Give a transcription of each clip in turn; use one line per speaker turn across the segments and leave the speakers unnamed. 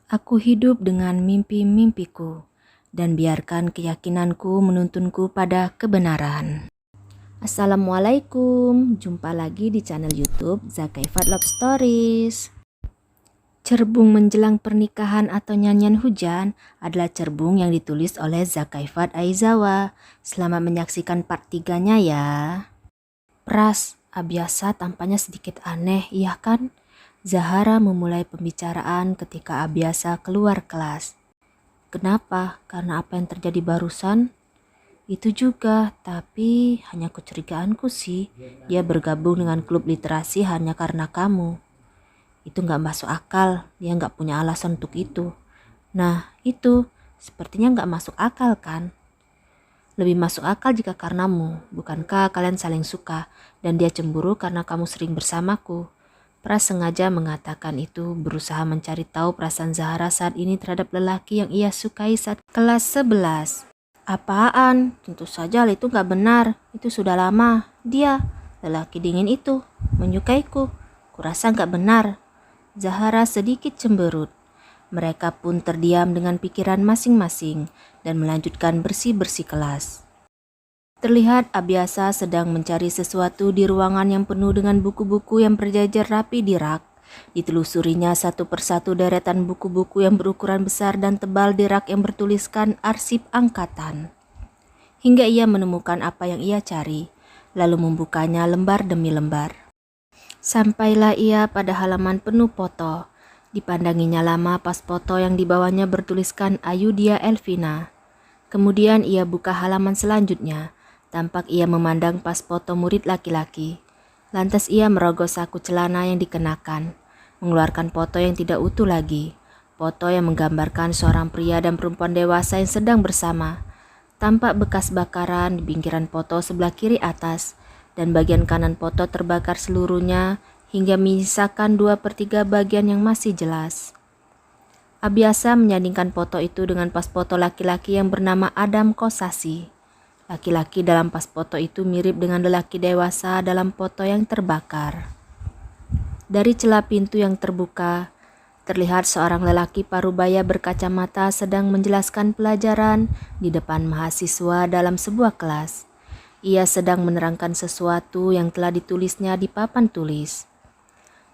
Aku hidup dengan mimpi-mimpiku, dan biarkan keyakinanku menuntunku pada kebenaran. Assalamualaikum, jumpa lagi di channel YouTube Zakaifat Love Stories. Cerbung menjelang pernikahan atau nyanyian hujan adalah cerbung yang ditulis oleh Zakaifat Aizawa. Selamat menyaksikan part 3-nya ya. Pras, Abiasa tampaknya sedikit aneh, iya kan? Zahara memulai pembicaraan ketika Abiasa keluar kelas. Kenapa? Karena apa yang terjadi barusan? Itu juga, tapi hanya kecurigaanku sih. Dia bergabung dengan klub literasi hanya karena kamu. Itu gak masuk akal, dia gak punya alasan untuk itu. Nah, itu sepertinya gak masuk akal kan? Lebih masuk akal jika karenamu, bukankah kalian saling suka dan dia cemburu karena kamu sering bersamaku? Pras sengaja mengatakan itu, berusaha mencari tahu perasaan Zahara saat ini terhadap lelaki yang ia sukai saat kelas 11. Apaan? Tentu saja hal itu gak benar, itu sudah lama. Dia, lelaki dingin itu, menyukaiku. Kurasa gak benar. Zahara sedikit cemberut. Mereka pun terdiam dengan pikiran masing-masing dan melanjutkan bersih-bersih kelas. Terlihat Abiasa sedang mencari sesuatu di ruangan yang penuh dengan buku-buku yang berjajar rapi di rak. Ditelusurinya satu persatu deretan buku-buku yang berukuran besar dan tebal di rak yang bertuliskan arsip angkatan. Hingga ia menemukan apa yang ia cari, lalu membukanya lembar demi lembar. Sampailah ia pada halaman penuh foto. Dipandanginya lama pas foto yang dibawanya bertuliskan Ayudia Elvina. Kemudian ia buka halaman selanjutnya. Tampak ia memandang pas foto murid laki-laki. Lantas ia merogoh saku celana yang dikenakan, mengeluarkan foto yang tidak utuh lagi. Foto yang menggambarkan seorang pria dan perempuan dewasa yang sedang bersama. Tampak bekas bakaran di pinggiran foto sebelah kiri atas, dan bagian kanan foto terbakar seluruhnya hingga menyisakan 2/3 bagian yang masih jelas. Abiasa menyandingkan foto itu dengan pas foto laki-laki yang bernama Adam Kosasi. Laki-laki dalam pas foto itu mirip dengan lelaki dewasa dalam foto yang terbakar. Dari celah pintu yang terbuka, terlihat seorang lelaki parubaya berkacamata sedang menjelaskan pelajaran di depan mahasiswa dalam sebuah kelas. Ia sedang menerangkan sesuatu yang telah ditulisnya di papan tulis.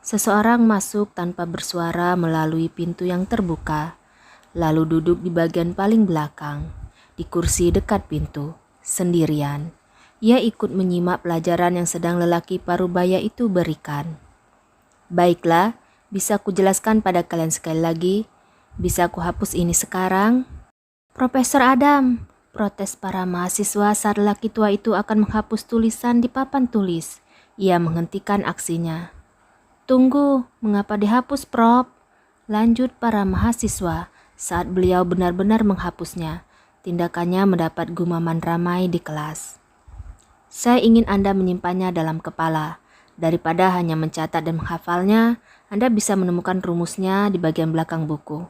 Seseorang masuk tanpa bersuara melalui pintu yang terbuka, lalu duduk di bagian paling belakang, di kursi dekat pintu, sendirian. Ia ikut menyimak pelajaran yang sedang lelaki parubaya itu berikan. Baiklah, bisa ku jelaskan pada kalian sekali lagi? Bisa ku hapus ini sekarang? Profesor Adam, protes para mahasiswa saat lelaki tua itu akan menghapus tulisan di papan tulis. Ia menghentikan aksinya. Tunggu, mengapa dihapus, Prof? Lanjut para mahasiswa saat beliau benar-benar menghapusnya. Tindakannya mendapat gumaman ramai di kelas. Saya ingin Anda menyimpannya dalam kepala. Daripada hanya mencatat dan menghafalnya, Anda bisa menemukan rumusnya di bagian belakang buku.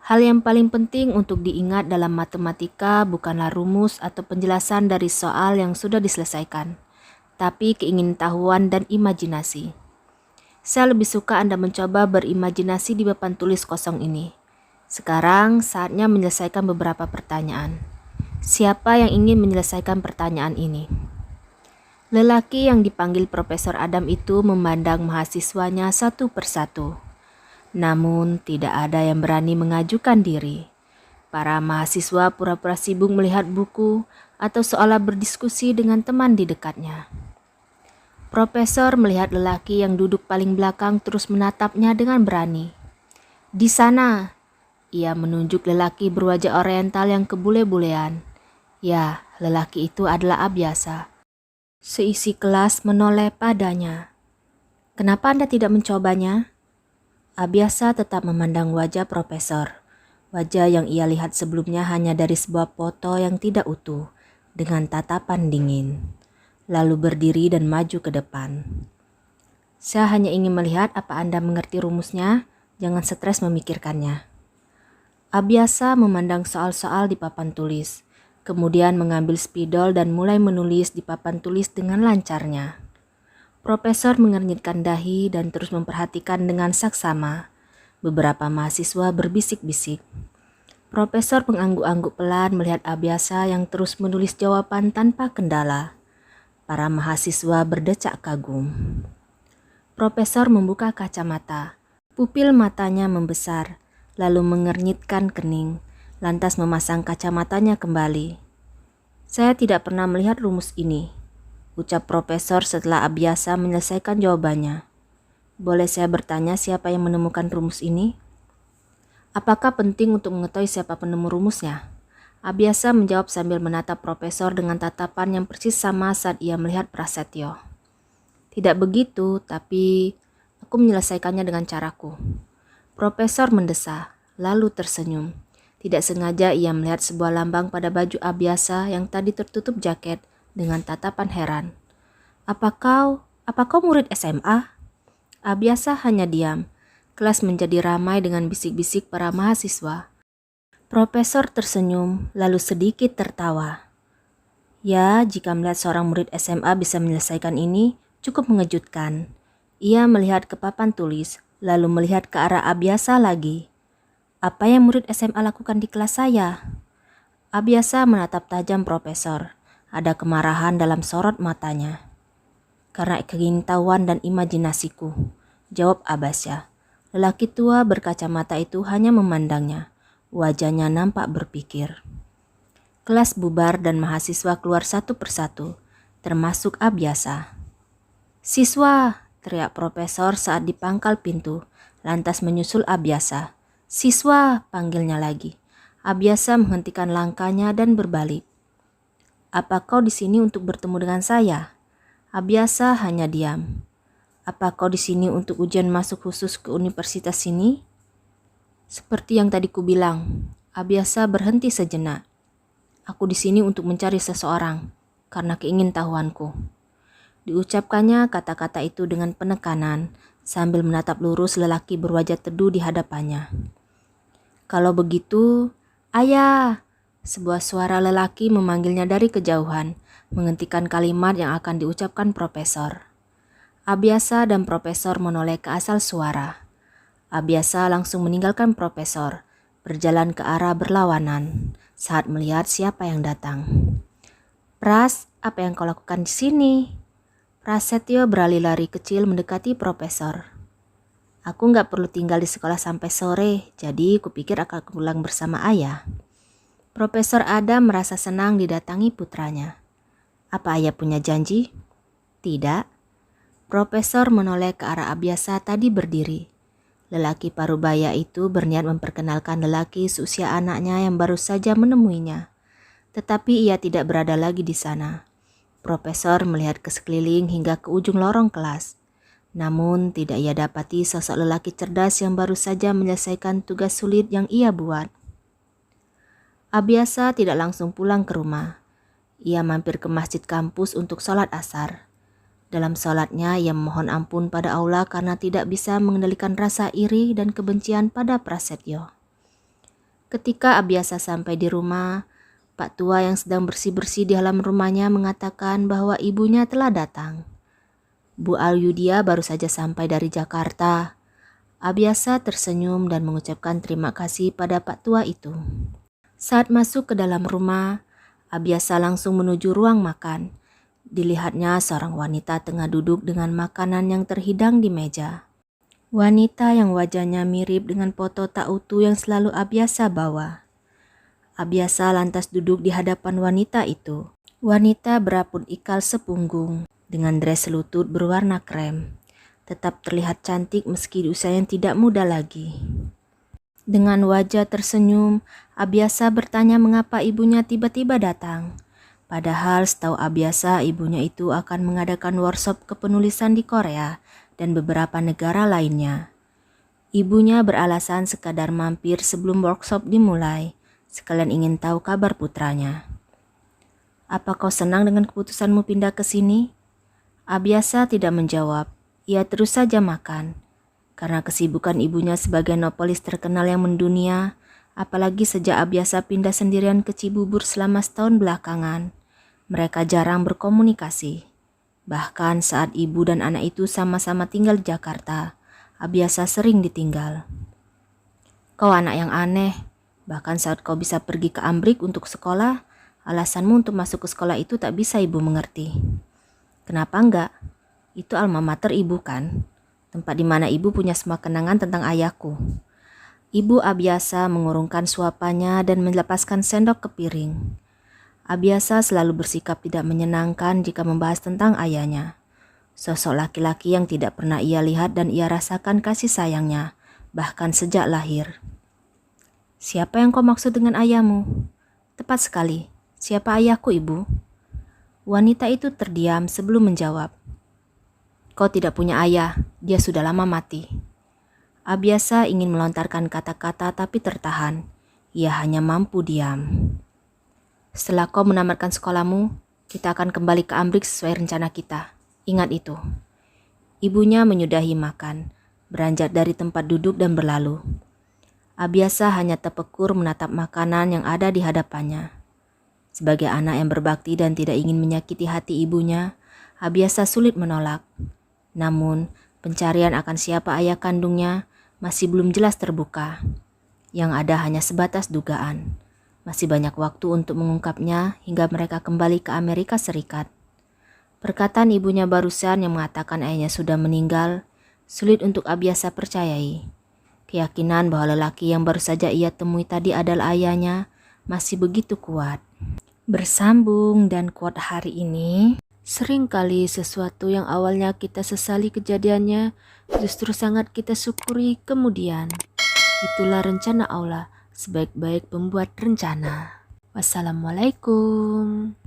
Hal yang paling penting untuk diingat dalam matematika bukanlah rumus atau penjelasan dari soal yang sudah diselesaikan, tapi keingintahuan dan imajinasi. Saya lebih suka Anda mencoba berimajinasi di papan tulis kosong ini. Sekarang saatnya menyelesaikan beberapa pertanyaan. Siapa yang ingin menyelesaikan pertanyaan ini? Lelaki yang dipanggil Profesor Adam itu memandang mahasiswanya satu persatu. Namun tidak ada yang berani mengajukan diri. Para mahasiswa pura-pura sibuk melihat buku atau seolah berdiskusi dengan teman di dekatnya. Profesor melihat lelaki yang duduk paling belakang terus menatapnya dengan berani. Di sana, ia menunjuk lelaki berwajah oriental yang kebule-bulean. Ya, lelaki itu adalah Abiasa. Seisi kelas menoleh padanya. Kenapa Anda tidak mencobanya? Abiasa tetap memandang wajah profesor. Wajah yang ia lihat sebelumnya hanya dari sebuah foto yang tidak utuh, dengan tatapan dingin. Lalu berdiri dan maju ke depan. Saya hanya ingin melihat apa Anda mengerti rumusnya, jangan stres memikirkannya. Abiasa memandang soal-soal di papan tulis, kemudian mengambil spidol dan mulai menulis di papan tulis dengan lancarnya. Profesor mengernyitkan dahi dan terus memperhatikan dengan saksama. Beberapa mahasiswa berbisik-bisik. Profesor mengangguk-angguk pelan melihat Abiasa yang terus menulis jawaban tanpa kendala. Para mahasiswa berdecak kagum. Profesor membuka kacamata. Pupil matanya membesar, lalu mengernyitkan kening, lantas memasang kacamatanya kembali. "Saya tidak pernah melihat rumus ini," ucap profesor setelah Abiasa menyelesaikan jawabannya. "Boleh saya bertanya siapa yang menemukan rumus ini?" "Apakah penting untuk mengetahui siapa penemu rumusnya?" Abiasa menjawab sambil menatap profesor dengan tatapan yang persis sama saat ia melihat Prasetyo. "Tidak begitu, tapi aku menyelesaikannya dengan caraku." Profesor mendesah, lalu tersenyum. Tidak sengaja ia melihat sebuah lambang pada baju Abiasa yang tadi tertutup jaket dengan tatapan heran. Apa kau murid SMA?" Abiasa hanya diam. Kelas menjadi ramai dengan bisik-bisik para mahasiswa. Profesor tersenyum, lalu sedikit tertawa. "Ya, jika melihat seorang murid SMA bisa menyelesaikan ini, cukup mengejutkan." Ia melihat ke papan tulis, lalu melihat ke arah Abiasa lagi. "Apa yang murid SMA lakukan di kelas saya?" Abiasa menatap tajam profesor. Ada kemarahan dalam sorot matanya. "Karena keingintahuan dan imajinasiku," jawab Abiasa. Lelaki tua berkacamata itu hanya memandangnya. Wajahnya nampak berpikir. Kelas bubar dan mahasiswa keluar satu persatu, termasuk Abiasa. "Siswa!" teriak profesor saat di pangkal pintu, lantas menyusul Abiasa. "Siswa!" panggilnya lagi. Abiasa menghentikan langkahnya dan berbalik. "Apa kau di sini untuk bertemu dengan saya?" Abiasa hanya diam. "Apa kau di sini untuk ujian masuk khusus ke universitas sini?" "Seperti yang tadi ku bilang." Abiasa berhenti sejenak. "Aku di sini untuk mencari seseorang, karena keingintahuanku." Diucapkannya kata-kata itu dengan penekanan, sambil menatap lurus lelaki berwajah teduh di hadapannya. "Kalau begitu, ayah!" Sebuah suara lelaki memanggilnya dari kejauhan, menghentikan kalimat yang akan diucapkan profesor. Abiasa dan profesor menoleh ke asal suara. Abiasa langsung meninggalkan profesor, berjalan ke arah berlawanan, saat melihat siapa yang datang. "Pras, apa yang kau lakukan di sini?" Prasetyo beralih lari kecil mendekati profesor. "Aku nggak perlu tinggal di sekolah sampai sore, jadi kupikir akan pulang bersama ayah." Profesor Adam merasa senang didatangi putranya. "Apa ayah punya janji?" "Tidak." Profesor menoleh ke arah Abiasa tadi berdiri. Lelaki parubaya itu berniat memperkenalkan lelaki seusia anaknya yang baru saja menemuinya. Tetapi ia tidak berada lagi di sana. Profesor melihat ke sekeliling hingga ke ujung lorong kelas. Namun tidak ia dapati sosok lelaki cerdas yang baru saja menyelesaikan tugas sulit yang ia buat. Abiasa tidak langsung pulang ke rumah. Ia mampir ke masjid kampus untuk sholat asar. Dalam sholatnya ia memohon ampun pada Allah karena tidak bisa mengendalikan rasa iri dan kebencian pada Prasetyo. Ketika Abiasa sampai di rumah, Pak tua yang sedang bersih-bersih di halaman rumahnya mengatakan bahwa ibunya telah datang. Bu Alyudia baru saja sampai dari Jakarta. Abiasa tersenyum dan mengucapkan terima kasih pada Pak tua itu. Saat masuk ke dalam rumah, Abiasa langsung menuju ruang makan. Dilihatnya seorang wanita tengah duduk dengan makanan yang terhidang di meja. Wanita yang wajahnya mirip dengan foto tak utuh yang selalu Abiasa bawa. Abiasa lantas duduk di hadapan wanita itu. Wanita berapun ikal sepunggung dengan dres selutut berwarna krem. Tetap terlihat cantik meski di usia yang tidak muda lagi. Dengan wajah tersenyum, Abiasa bertanya mengapa ibunya tiba-tiba datang. Padahal setahu Abiasa ibunya itu akan mengadakan workshop kepenulisan di Korea dan beberapa negara lainnya. Ibunya beralasan sekadar mampir sebelum workshop dimulai. Sekalian ingin tahu kabar putranya. "Apa kau senang dengan keputusanmu pindah ke sini?" Abiasa tidak menjawab. Ia terus saja makan. Karena kesibukan ibunya sebagai novelis terkenal yang mendunia, apalagi sejak Abiasa pindah sendirian ke Cibubur selama setahun belakangan, mereka jarang berkomunikasi. Bahkan saat ibu dan anak itu sama-sama tinggal di Jakarta, Abiasa sering ditinggal. Kau anak yang aneh. Bahkan saat kau bisa pergi ke Amrik untuk sekolah, alasanmu untuk masuk ke sekolah itu tak bisa ibu mengerti. Kenapa enggak? Itu alma mater ibu kan? Tempat di mana ibu punya semua kenangan tentang ayahku. Ibu Abiasa mengurungkan suapannya dan melepaskan sendok ke piring. Abiasa selalu bersikap tidak menyenangkan jika membahas tentang ayahnya. Sosok laki-laki yang tidak pernah ia lihat dan ia rasakan kasih sayangnya, bahkan sejak lahir. Siapa yang kau maksud dengan ayahmu? Tepat sekali, siapa ayahku ibu? Wanita itu terdiam sebelum menjawab. Kau tidak punya ayah, dia sudah lama mati. Abiasa ingin melontarkan kata-kata tapi tertahan. Ia hanya mampu diam. Setelah kau menamatkan sekolahmu, kita akan kembali ke Amrik sesuai rencana kita. Ingat itu. Ibunya menyudahi makan, beranjak dari tempat duduk dan berlalu. Abiasa hanya terpekur menatap makanan yang ada di hadapannya. Sebagai anak yang berbakti dan tidak ingin menyakiti hati ibunya, Abiasa sulit menolak. Namun, pencarian akan siapa ayah kandungnya masih belum jelas terbuka. Yang ada hanya sebatas dugaan. Masih banyak waktu untuk mengungkapnya hingga mereka kembali ke Amerika Serikat. Perkataan ibunya barusan yang mengatakan ayahnya sudah meninggal, sulit untuk Abiasa percayai. Keyakinan bahwa lelaki yang baru saja ia temui tadi adalah ayahnya masih begitu kuat. Bersambung dan quote hari ini. Seringkali sesuatu yang awalnya kita sesali kejadiannya justru sangat kita syukuri kemudian. Itulah rencana Allah, sebaik-baik pembuat rencana. Wassalamualaikum.